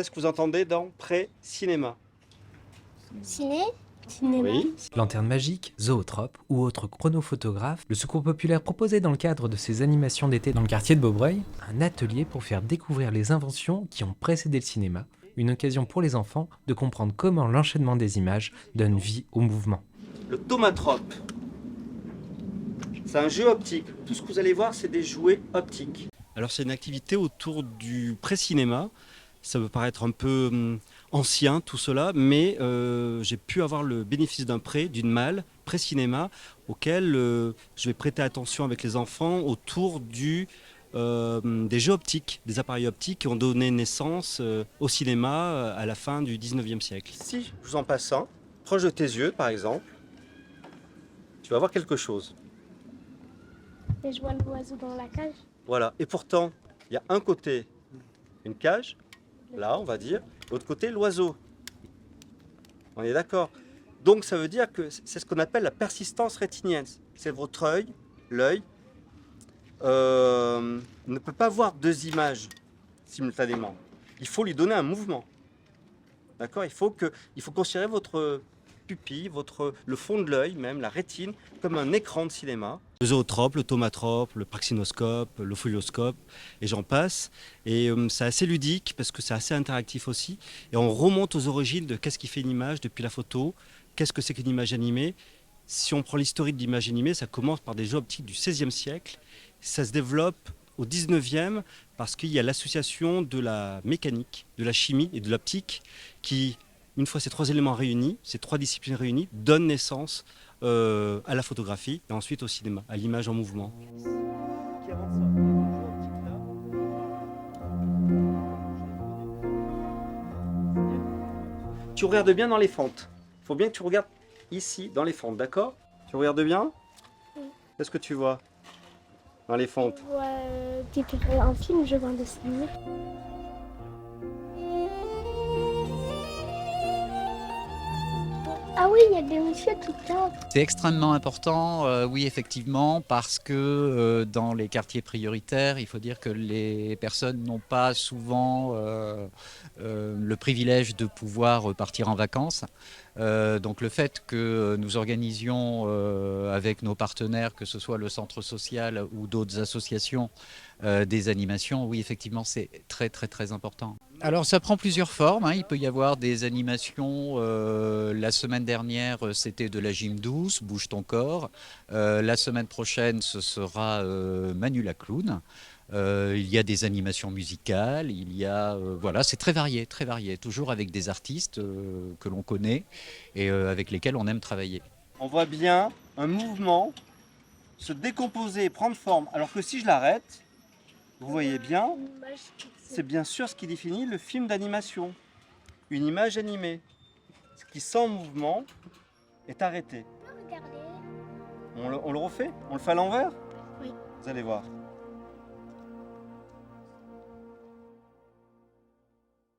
qu'est-ce que vous entendez dans pré-cinéma? Ciné, cinéma. Oui. Lanterne magique, zootrope ou autre chronophotographe, le Secours populaire proposait dans le cadre de ses animations d'été dans le quartier de Beaubreuil un atelier pour faire découvrir les inventions qui ont précédé le cinéma, une occasion pour les enfants de comprendre comment l'enchaînement des images donne vie au mouvement. Le tomatrope. C'est un jeu optique. Tout ce que vous allez voir, c'est des jouets optiques. Alors c'est une activité autour du pré-cinéma. Ça peut paraître un peu ancien tout cela, mais j'ai pu avoir le bénéfice d'un prêt, d'une malle pré-cinéma, auquel je vais prêter attention avec les enfants autour des jeux optiques, des appareils optiques qui ont donné naissance au cinéma à la fin du 19e siècle. Si je vous en passe un, proche de tes yeux par exemple, tu vas voir quelque chose. Et je vois l'oiseau dans la cage. Voilà, et pourtant, il y a un côté, une cage, là on va dire, l'autre côté, l'oiseau. On est d'accord? Donc ça veut dire que c'est ce qu'on appelle la persistance rétinienne. C'est votre œil, l'œil, ne peut pas voir deux images simultanément. Il faut lui donner un mouvement. D'accord? Il faut considérer votre pupille, le fond de l'œil même, la rétine, comme un écran de cinéma. Le zootrope, le tomatrope, le praxinoscope, l'ophioscope, et j'en passe. Et c'est assez ludique parce que c'est assez interactif aussi. Et on remonte aux origines de qu'est-ce qui fait une image depuis la photo, qu'est-ce que c'est qu'une image animée. Si on prend l'historique de l'image animée, ça commence par des jeux optiques du XVIe siècle. Ça se développe au XIXe parce qu'il y a l'association de la mécanique, de la chimie et de l'optique qui, une fois ces trois éléments réunis, ces trois disciplines réunies, donnent naissance à la photographie et ensuite au cinéma, à l'image en mouvement. Tu regardes bien dans les fentes. Il faut bien que tu regardes ici, dans les fentes, d'accord? Tu regardes bien? Oui. Qu'est-ce que tu vois dans les fentes? Je vois un film, je vois un dessin animé. Ah oui, il y a des messieurs tout le temps. C'est extrêmement important, oui effectivement, parce que dans les quartiers prioritaires, il faut dire que les personnes n'ont pas souvent le privilège de pouvoir partir en vacances. Donc le fait que nous organisions avec nos partenaires, que ce soit le centre social ou d'autres associations, des animations, oui effectivement c'est très très très important. Alors ça prend plusieurs formes, hein. Il peut y avoir des animations, la semaine dernière c'était de la gym douce, bouge ton corps, la semaine prochaine ce sera Manu la clown. Il y a des animations musicales, il y a voilà, c'est très varié, toujours avec des artistes que l'on connaît et avec lesquels on aime travailler. On voit bien un mouvement se décomposer et prendre forme, alors que si je l'arrête, vous voyez bien, c'est bien sûr ce qui définit le film d'animation, une image animée. Ce qui sans mouvement est arrêté. Regardez. On le refait? On le fait à l'envers? Oui. Vous allez voir.